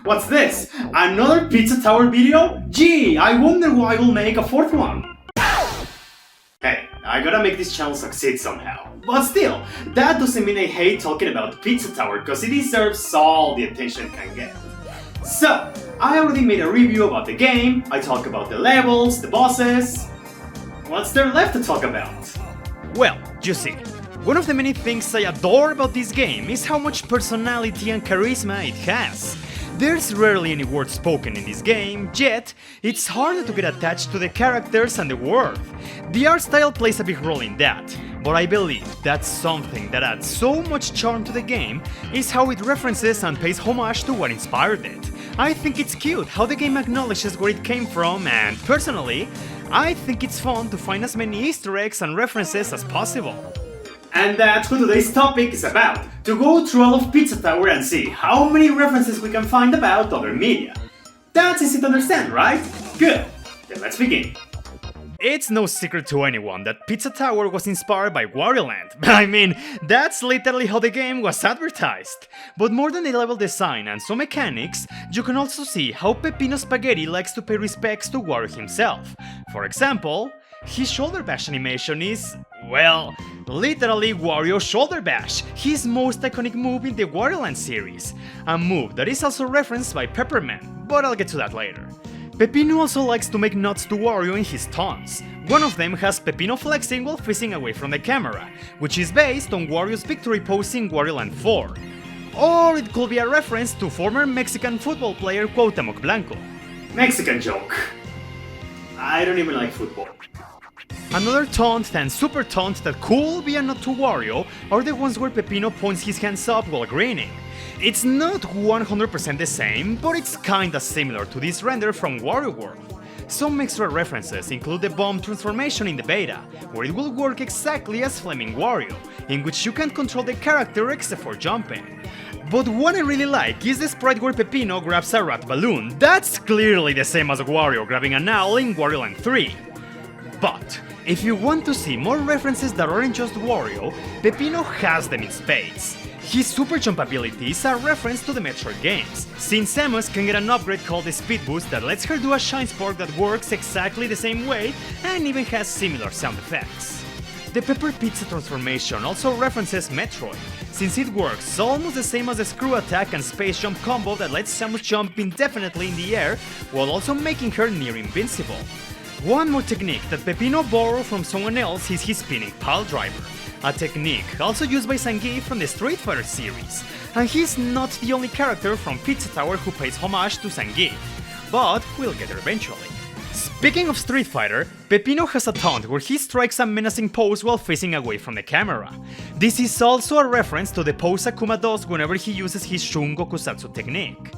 What's this? Another Pizza Tower video? Gee, I wonder why we'll make a fourth one. Hey, I gotta make this channel succeed somehow. But still, that doesn't mean I hate talking about Pizza Tower, cause it deserves all the attention it can get. So, I already made a review about the game, I talk about the levels, the bosses. What's there left to talk about? Well, you see, one of the many things I adore about this game is how much personality and charisma it has. There's rarely any words spoken in this game, yet it's harder to get attached to the characters and the world. The art style plays a big role in that, but I believe that's something that adds so much charm to the game is how it references and pays homage to what inspired it. I think it's cute how the game acknowledges where it came from, and personally, I think it's fun to find as many Easter eggs and references as possible. And that's what today's topic is about, to go through all of Pizza Tower and see how many references we can find about other media. That's easy to understand, right? Good, then let's begin. It's no secret to anyone that Pizza Tower was inspired by Wario Land. I mean, that's literally how the game was advertised. But more than the level design and some mechanics, you can also see how Peppino Spaghetti likes to pay respects to Wario himself. For example, his shoulder bash animation is, well, literally Wario shoulder bash, his most iconic move in the Wario Land series, a move that is also referenced by Pepperman, but I'll get to that later. Peppino also likes to make nods to Wario in his taunts. One of them has Peppino flexing while facing away from the camera, which is based on Wario's victory pose in Wario Land 4. Or it could be a reference to former Mexican football player Cuauhtémoc Blanco. Mexican joke. I don't even like football. Another taunt and super taunt that could be a nod to Wario are the ones where Peppino points his hands up while grinning. It's not 100% the same, but it's kinda similar to this render from Wario World. Some extra references include the bomb transformation in the beta, where it will work exactly as Flaming Wario, in which you can't control the character except for jumping. But what I really like is the sprite where Peppino grabs a rat balloon. That's clearly the same as Wario grabbing an owl in Wario Land 3. But if you want to see more references that aren't just Wario, Peppino has them in spades. His super jump ability is a reference to the Metroid games, since Samus can get an upgrade called the Speed Boost that lets her do a Shine Spark that works exactly the same way and even has similar sound effects. The Pepper Pizza transformation also references Metroid, since it works almost the same as the Screw Attack and Space Jump combo that lets Samus jump indefinitely in the air while also making her near invincible. One more technique that Peppino borrowed from someone else is his spinning pile driver, a technique also used by Zangief from the Street Fighter series, and he's not the only character from Pizza Tower who pays homage to Zangief, but we'll get there eventually. Speaking of Street Fighter, Peppino has a taunt where he strikes a menacing pose while facing away from the camera. This is also a reference to the pose Akuma does whenever he uses his Shun Gokusatsu technique.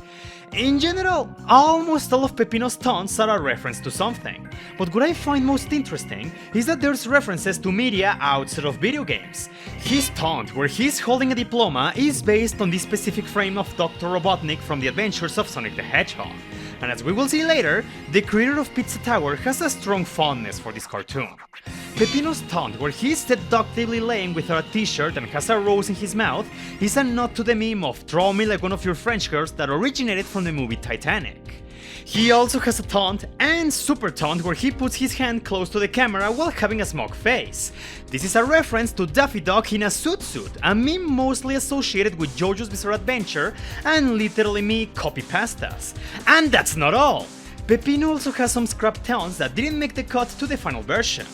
In general, almost all of Peppino's taunts are a reference to something, but what I find most interesting is that there's references to media outside of video games. His taunt, where he's holding a diploma, is based on the specific frame of Dr. Robotnik from the Adventures of Sonic the Hedgehog, and as we will see later, the creator of Pizza Tower has a strong fondness for this cartoon. Peppino's taunt, where he's seductively laying without a t-shirt and has a rose in his mouth, is a nod to the meme of "draw me like one of your French girls" that originated from the movie Titanic. He also has a taunt and super taunt where he puts his hand close to the camera while having a smug face. This is a reference to Daffy Duck in a suit, a meme mostly associated with JoJo's Bizarre Adventure and literally me copy pastas. And that's not all! Peppino also has some scrap taunts that didn't make the cut to the final version.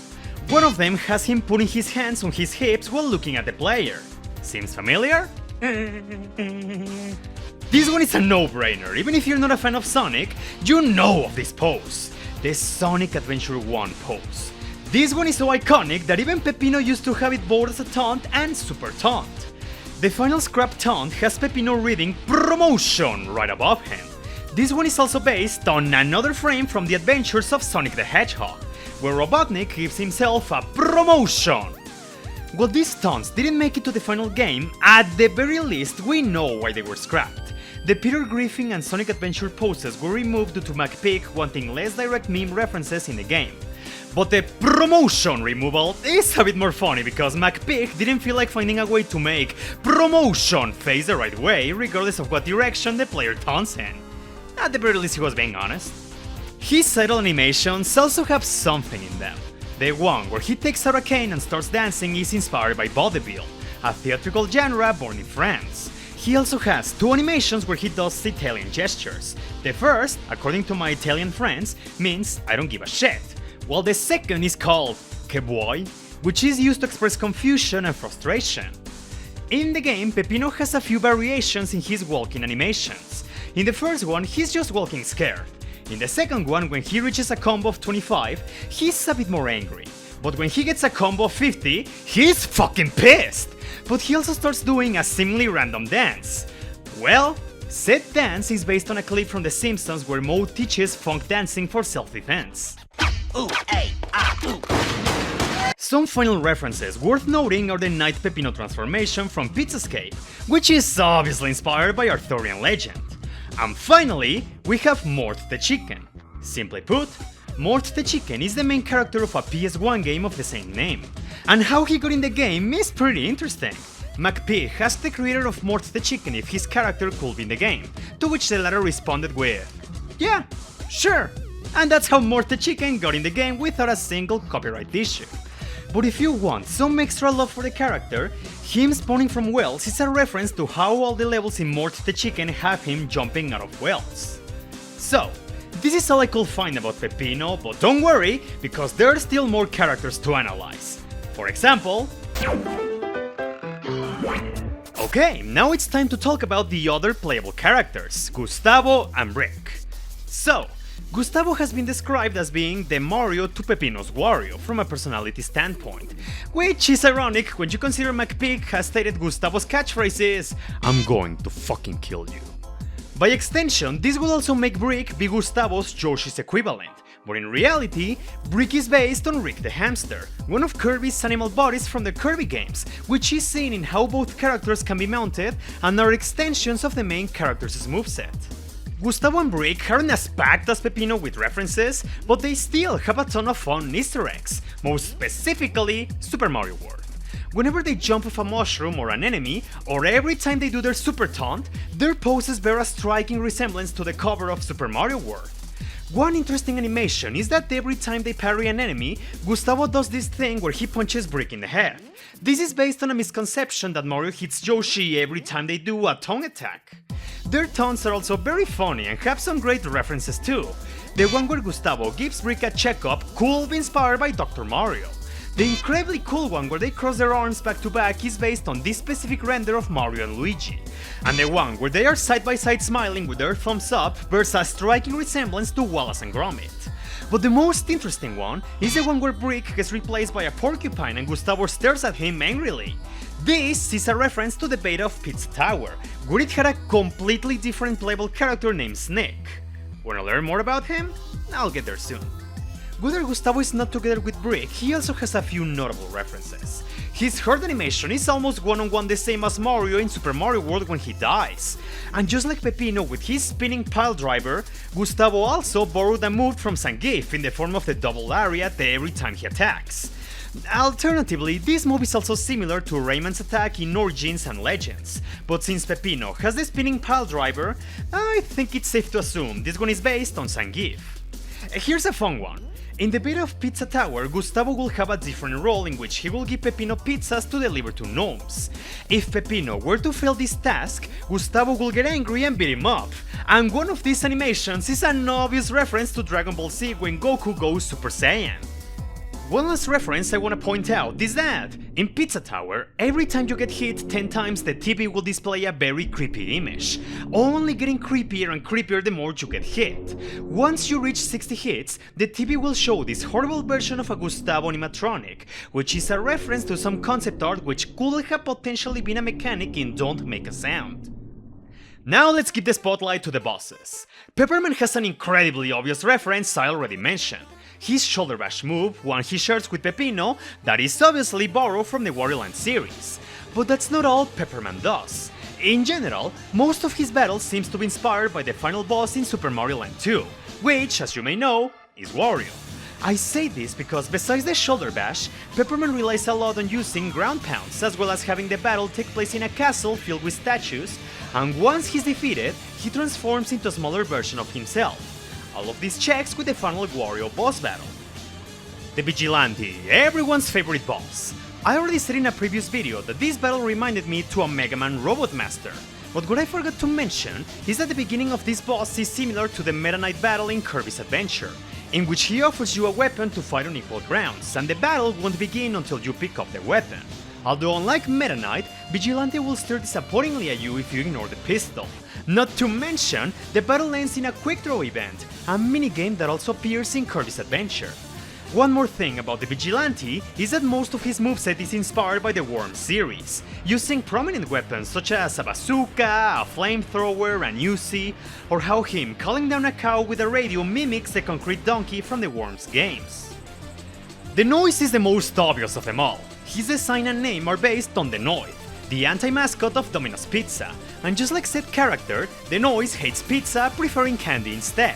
One of them has him putting his hands on his hips while looking at the player. Seems familiar? This one is a no-brainer, even if you're not a fan of Sonic, you know of this pose. The Sonic Adventure 1 pose. This one is so iconic that even Peppino used to have it both as a taunt and super taunt. The final scrap taunt has Peppino reading "Promotion" right above him. This one is also based on another frame from the Adventures of Sonic the Hedgehog, where Robotnik gives himself a promotion. While these taunts didn't make it to the final game, at the very least we know why they were scrapped. The Peter Griffin and Sonic Adventure poses were removed due to McPeak wanting less direct meme references in the game. But the promotion removal is a bit more funny because McPeak didn't feel like finding a way to make promotion face the right way regardless of what direction the player taunts in. At the very least he was being honest. His idle animations also have something in them. The one where he takes out a cane and starts dancing is inspired by vaudeville, a theatrical genre born in France. He also has two animations where he does Italian gestures. The first, according to my Italian friends, means I don't give a shit, while the second is called Che vuoi, which is used to express confusion and frustration. In the game, Peppino has a few variations in his walking animations. In the first one, he's just walking scared. In the second one, when he reaches a combo of 25, he's a bit more angry. But when he gets a combo of 50, he's fucking pissed! But he also starts doing a seemingly random dance. Well, said dance is based on a clip from The Simpsons where Moe teaches funk dancing for self-defense. Ooh, ay, ah, ooh. Some final references worth noting are the Knight Peppino transformation from Pizzascape, which is obviously inspired by Arthurian legend. And finally, we have Mort the Chicken. Simply put, Mort the Chicken is the main character of a PS1 game of the same name. And how he got in the game is pretty interesting. McPig asked the creator of Mort the Chicken if his character could be in the game, to which the latter responded with, "Yeah, sure." And that's how Mort the Chicken got in the game without a single copyright issue. But if you want some extra love for the character, him spawning from wells is a reference to how all the levels in Mort the Chicken have him jumping out of wells. So, this is all I could find about Peppino, but don't worry, because there are still more characters to analyze. For example... Okay, now it's time to talk about the other playable characters, Gustavo and Brick. So, Gustavo has been described as being the Mario to Peppino's Wario from a personality standpoint, which is ironic when you consider McPig has stated Gustavo's catchphrase is, "I'm going to fucking kill you." By extension, this will also make Brick be Gustavo's Yoshi's equivalent, but in reality, Brick is based on Rick the Hamster, one of Kirby's animal bodies from the Kirby games, which is seen in how both characters can be mounted and are extensions of the main character's moveset. Gustavo and Brick aren't as packed as Peppino with references, but they still have a ton of fun Easter eggs, most specifically Super Mario World. Whenever they jump off a mushroom or an enemy, or every time they do their super taunt, their poses bear a striking resemblance to the cover of Super Mario World. One interesting animation is that every time they parry an enemy, Gustavo does this thing where he punches Brick in the head. This is based on a misconception that Mario hits Yoshi every time they do a tongue attack. Their taunts are also very funny and have some great references too. The one where Gustavo gives Brick a checkup could be inspired by Dr. Mario. The incredibly cool one where they cross their arms back to back is based on this specific render of Mario and Luigi. And the one where they are side by side smiling with their thumbs up bears a striking resemblance to Wallace and Gromit. But the most interesting one is the one where Brick gets replaced by a porcupine and Gustavo stares at him angrily. This is a reference to the beta of Pizza Tower, where it had a completely different playable character named Snick. Wanna learn more about him? I'll get there soon. Whether Gustavo is not together with Brick, he also has a few notable references. His heart animation is almost one-on-one the same as Mario in Super Mario World when he dies. And just like Peppino with his spinning pile driver, Gustavo also borrowed a move from Zangief in the form of the double lariat every time he attacks. Alternatively, this move is also similar to Rayman's attack in Origins and Legends, but since Peppino has the spinning pile driver, I think it's safe to assume this one is based on Zangief. Here's a fun one. In the beta of Pizza Tower, Gustavo will have a different role in which he will give Peppino pizzas to deliver to gnomes. If Peppino were to fail this task, Gustavo will get angry and beat him up, and one of these animations is an obvious reference to Dragon Ball Z when Goku goes Super Saiyan. One last reference I want to point out is that, in Pizza Tower, every time you get hit 10 times the TV will display a very creepy image, only getting creepier and creepier the more you get hit. Once you reach 60 hits, the TV will show this horrible version of a Gustavo animatronic, which is a reference to some concept art which could have potentially been a mechanic in Don't Make a Sound. Now let's give the spotlight to the bosses. Pepperman has an incredibly obvious reference I already mentioned. His shoulder bash move, one he shares with Peppino, that is obviously borrowed from the Wario Land series. But that's not all Pepperman does. In general, most of his battles seems to be inspired by the final boss in Super Mario Land 2, which, as you may know, is Wario. I say this because besides the shoulder bash, Pepperman relies a lot on using ground pounds, as well as having the battle take place in a castle filled with statues, and once he's defeated, he transforms into a smaller version of himself. All of these checks with the final Wario boss battle. The Vigilante, everyone's favorite boss. I already said in a previous video that this battle reminded me to a Mega Man Robot Master, but what I forgot to mention is that the beginning of this boss is similar to the Meta Knight battle in Kirby's Adventure, in which he offers you a weapon to fight on equal grounds, and the battle won't begin until you pick up the weapon. Although unlike Meta Knight, Vigilante will stare disappointingly at you if you ignore the pistol. Not to mention, the battle ends in a quick draw event, a minigame that also appears in Kirby's Adventure. One more thing about the Vigilante is that most of his moveset is inspired by the Worm series, using prominent weapons such as a bazooka, a flamethrower, an Uzi, or how him calling down a cow with a radio mimics the concrete donkey from the Worms games. The Noise is the most obvious of them all. His design and name are based on the Noid, the anti-mascot of Domino's Pizza, and just like said character, the Noise hates pizza, preferring candy instead.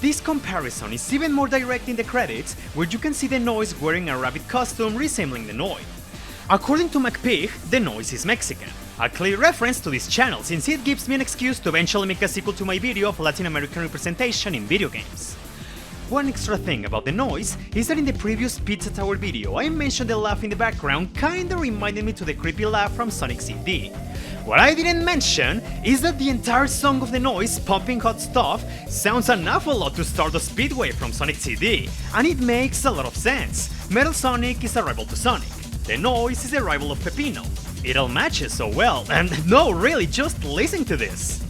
This comparison is even more direct in the credits, where you can see the Noise wearing a rabbit costume resembling the Noid. According to McPig, the Noise is Mexican, a clear reference to this channel since it gives me an excuse to eventually make a sequel to my video of Latin American representation in video games. One extra thing about the Noise is that in the previous Pizza Tower video I mentioned the laugh in the background kinda reminded me to the creepy laugh from Sonic CD. What I didn't mention is that the entire song of the Noise, Pumping Hot Stuff, sounds an awful lot to Stardust Speedway from Sonic CD, and it makes a lot of sense. Metal Sonic is a rival to Sonic. The Noise is a rival of Peppino. It all matches so well, and no, really, just listen to this.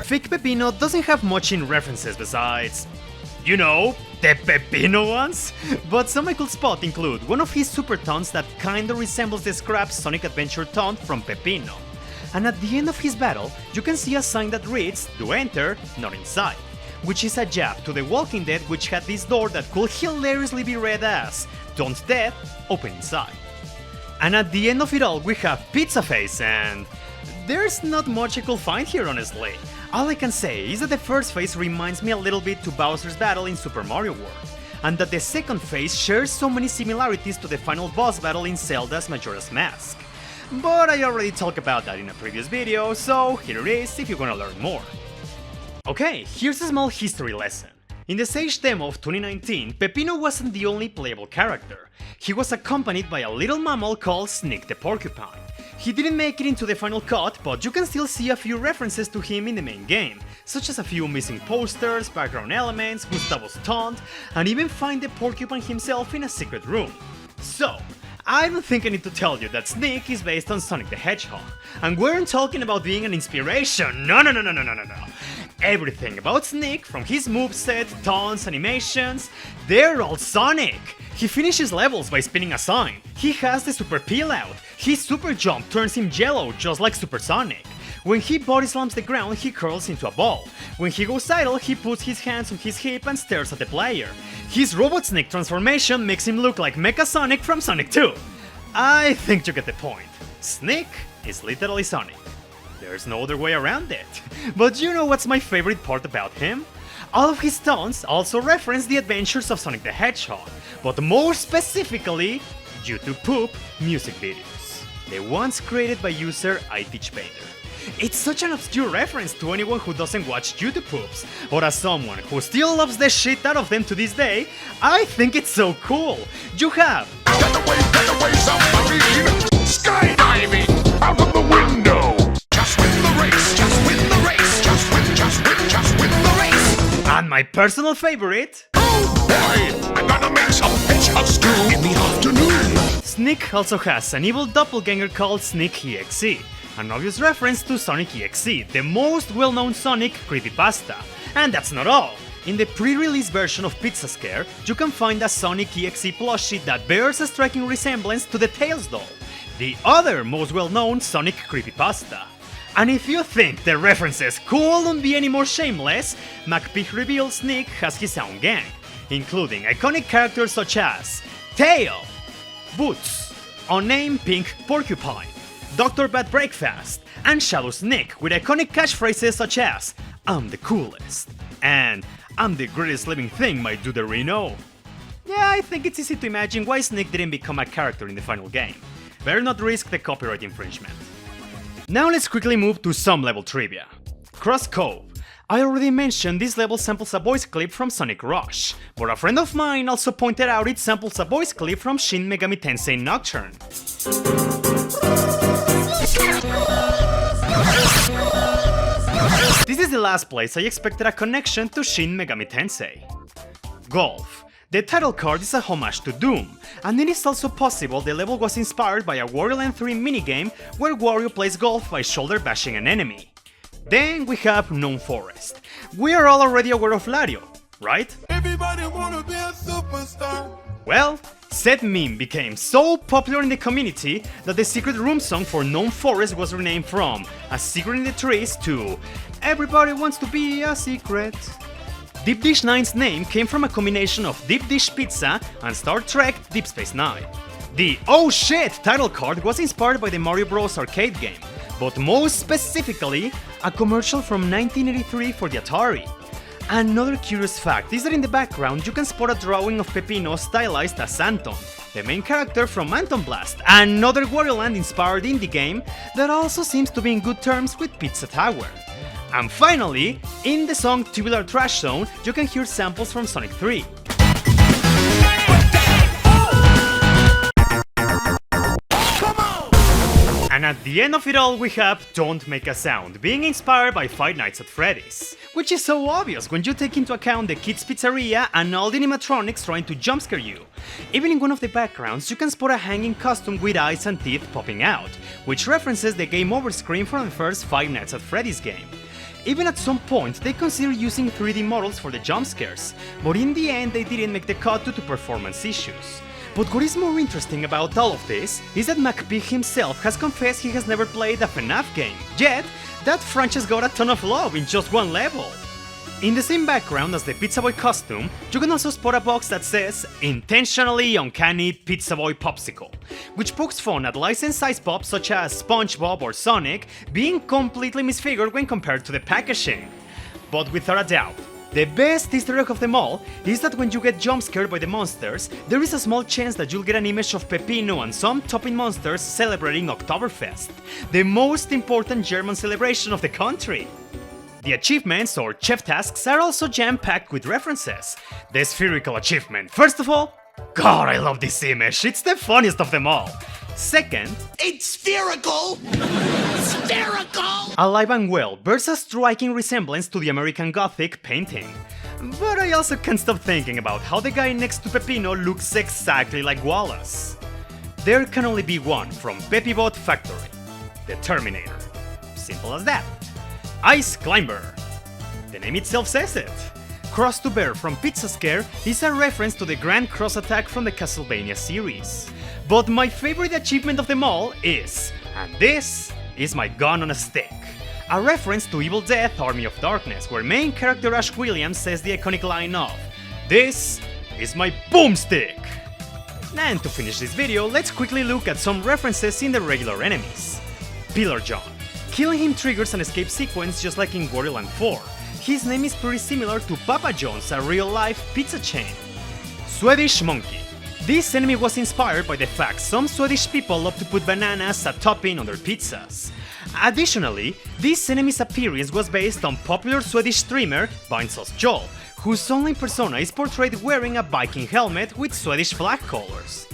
Fake Peppino doesn't have much in references besides, you know, the Peppino ones? But some I could spot include one of his super taunts that kinda resembles the scrap Sonic Adventure taunt from Peppino. And at the end of his battle, you can see a sign that reads, "To enter, not inside," which is a jab to The Walking Dead, which had this door that could hilariously be read as, "Don't death, open inside." And at the end of it all, we have Pizza Face, and there's not much I could find here honestly. All I can say is that the first phase reminds me a little bit to Bowser's battle in Super Mario World, and that the second phase shares so many similarities to the final boss battle in Zelda's Majora's Mask. But I already talked about that in a previous video, so here it is if you wanna learn more. Okay, here's a small history lesson. In the Sage demo of 2019, Peppino wasn't the only playable character. He was accompanied by a little mammal called Snick the Porcupine. He didn't make it into the final cut, but you can still see a few references to him in the main game, such as a few missing posters, background elements, Gustavo's taunt, and even find the porcupine himself in a secret room. So, I don't think I need to tell you that Snick is based on Sonic the Hedgehog, and we aren't talking about being an inspiration, no. Everything about Snick, from his moveset, taunts, animations, they're all Sonic! He finishes levels by spinning a sign, he has the super peel out, his super jump turns him yellow just like Super Sonic. When he body slams the ground, he curls into a ball. When he goes idle, he puts his hands on his hip and stares at the player. His Robot Snick transformation makes him look like Mecha Sonic from Sonic 2. I think you get the point. Snick is literally Sonic. There's no other way around it. But you know what's my favorite part about him? All of his taunts also reference the adventures of Sonic the Hedgehog, but more specifically, YouTube Poop music videos. The ones created by user YTPs. It's such an obscure reference to anyone who doesn't watch YouTube Poops, but as someone who still loves the shit out of them to this day, I think it's so cool. You have Get away, submarine! Skydiving out of the window! Just win the race, just win the race, just win the race! and my personal favorite, Oh boy, I'm gonna make some hedgehog stew in the afternoon! Snick also has an evil doppelganger called Snick EXE, an obvious reference to Sonic EXE, the most well-known Sonic creepypasta. And that's not all! In the pre-release version of Pizza Scare, you can find a Sonic EXE plushie that bears a striking resemblance to the Tails doll, the other most well-known Sonic creepypasta. And if you think the references couldn't be any more shameless, McPeak reveals Snick has his own gang, including iconic characters such as Tail, Boots, Unnamed Pink Porcupine, Dr. Bad Breakfast, and Shadow Snick with iconic catchphrases such as "I'm the coolest" and "I'm the greatest living thing, my duderino." Yeah, I think it's easy to imagine why Snick didn't become a character in the final game. Better not risk the copyright infringement. Now let's quickly move to some level trivia. Cross Cove. I already mentioned this level samples a voice clip from Sonic Rush, but a friend of mine also pointed out it samples a voice clip from Shin Megami Tensei Nocturne. This is the last place I expected a connection to Shin Megami Tensei. Golf. The title card is a homage to Doom, and it is also possible the level was inspired by a Wario Land 3 minigame where Wario plays golf by shoulder bashing an enemy. Then we have Gnome Forest. We are all already aware of Lario, right? Everybody wanna be a superstar. Well, said meme became so popular in the community that the Secret Room song for Gnome Forest was renamed from A Secret in the Trees to Everybody Wants to Be a Secret. Deep Dish 9's name came from a combination of Deep Dish Pizza and Star Trek Deep Space Nine. The "Oh shit" title card was inspired by the Mario Bros. Arcade game, but most specifically, a commercial from 1983 for the Atari. Another curious fact is that in the background you can spot a drawing of Peppino stylized as Anton, the main character from Anton Blast, another Wario Land inspired indie game that also seems to be in good terms with Pizza Tower. And finally, in the song Tubular Trash Zone, you can hear samples from Sonic 3. And at the end of it all we have Don't Make a Sound, being inspired by Five Nights at Freddy's. Which is so obvious when you take into account the Kids Pizzeria and all the animatronics trying to jumpscare you. Even in one of the backgrounds you can spot a hanging costume with eyes and teeth popping out, which references the game over screen from the first Five Nights at Freddy's game. Even at some point they considered using 3D models for the jump scares, but in the end they didn't make the cut due to performance issues. But what is more interesting about all of this is that McPeak himself has confessed he has never played a FNAF game, yet that franchise got a ton of love in just one level. In the same background as the Pizza Boy costume, you can also spot a box that says Intentionally Uncanny Pizza Boy Popsicle, which pokes fun at licensed size pops such as SpongeBob or Sonic being completely misfigured when compared to the packaging. But without a doubt, the best Easter egg of them all is that when you get jump scared by the monsters, there is a small chance that you'll get an image of Peppino and some topping monsters celebrating Oktoberfest, the most important German celebration of the country. The achievements, or chef tasks, are also jam-packed with references. The spherical achievement, first of all, God, I love this image, it's the funniest of them all. Second, It's spherical! Spherical! alive and well bears a striking resemblance to the American Gothic painting. But I also can't stop thinking about how the guy next to Peppino looks exactly like Wallace. There can only be one from Peppibot Factory, the Terminator. Simple as that. Ice Climber. The name itself says it. Cross to Bear from Pizza Scare is a reference to the Grand Cross Attack from the Castlevania series. But my favorite achievement of them all is, and this is my gun on a stick. A reference to Evil Dead Army of Darkness, where main character Ash Williams says the iconic line of, "This is my boomstick." And to finish this video, let's quickly look at some references in the regular enemies. Pillar John. Killing him triggers an escape sequence just like in Wario Land 4. His name is pretty similar to Papa John's, a real-life pizza chain. Swedish Monkey. This enemy was inspired by the fact some Swedish people love to put bananas as a topping on their pizzas. Additionally, this enemy's appearance was based on popular Swedish streamer Vinesauce Joel, whose online persona is portrayed wearing a Viking helmet with Swedish flag colors.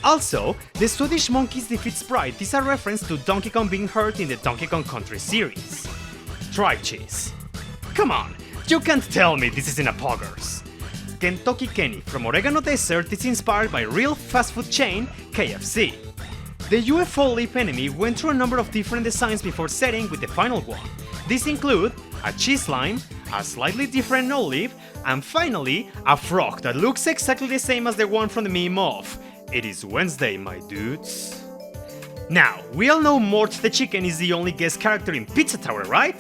Also, the Swedish Monkey's defeat sprite is a reference to Donkey Kong being hurt in the Donkey Kong Country series. Tribe Cheese. Come on, you can't tell me this isn't a Poggers. Kentucky Kenny from Oregano Desert is inspired by real fast food chain KFC. The UFO leaf enemy went through a number of different designs before setting with the final one. These include a cheese line, a slightly different olive, and finally, a frog that looks exactly the same as the one from the meme of "It is Wednesday, my dudes." Now, we all know Mort the Chicken is the only guest character in Pizza Tower, right?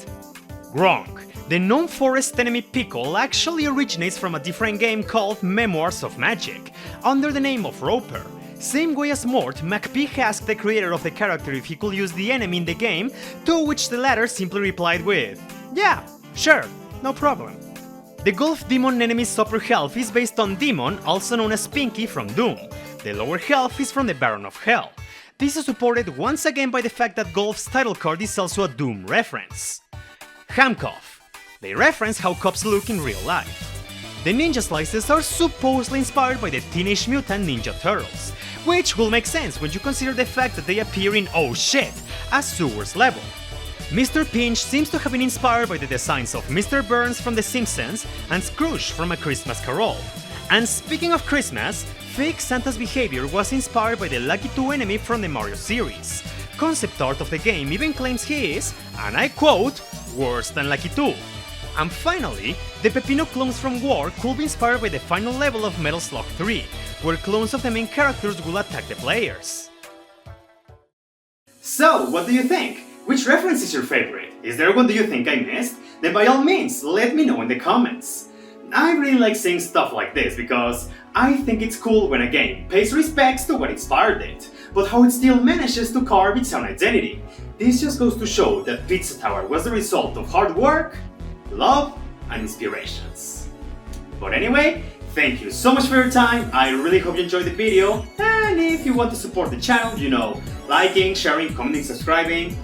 Wrong. The Gnome Forest enemy Pickle actually originates from a different game called Memoirs of Magic, under the name of Roper. Same way as Mort, McPeak asked the creator of the character if he could use the enemy in the game, to which the latter simply replied with, "Yeah, sure, no problem." The Golf Demon enemy's upper half is based on Demon, also known as Pinky from Doom. The lower half is from the Baron of Hell. This is supported once again by the fact that Golf's title card is also a Doom reference. Handcuff. They reference how cops look in real life. The ninja slices are supposedly inspired by the Teenage Mutant Ninja Turtles, which will make sense when you consider the fact that they appear in Oh Shit, a Sewers level. Mr. Pinch seems to have been inspired by the designs of Mr. Burns from The Simpsons and Scrooge from A Christmas Carol. And speaking of Christmas, fake Santa's behavior was inspired by the Lucky 2 enemy from the Mario series. Concept art of the game even claims he is, and I quote, worse than Lucky 2. And finally, the Peppino clones from War could be inspired by the final level of Metal Slug 3, where clones of the main characters will attack the players. So, what do you think? Which reference is your favorite? Is there one do you think I missed? Then by all means, let me know in the comments. I really like seeing stuff like this because I think it's cool when a game pays respects to what inspired it, but how it still manages to carve its own identity. This just goes to show that Pizza Tower was the result of hard work, love, and inspirations. But anyway, thank you so much for your time, I really hope you enjoyed the video, and if you want to support the channel, you know, liking, sharing, commenting, subscribing,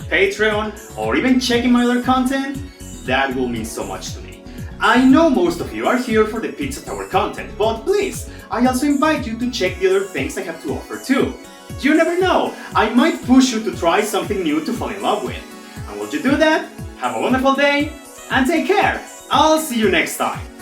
Patreon, or even checking my other content, that will mean so much to me. I know most of you are here for the Pizza Tower content, but please, I also invite you to check the other things I have to offer too. You never know, I might push you to try something new to fall in love with. And will you do that? Have a wonderful day, and take care! I'll see you next time!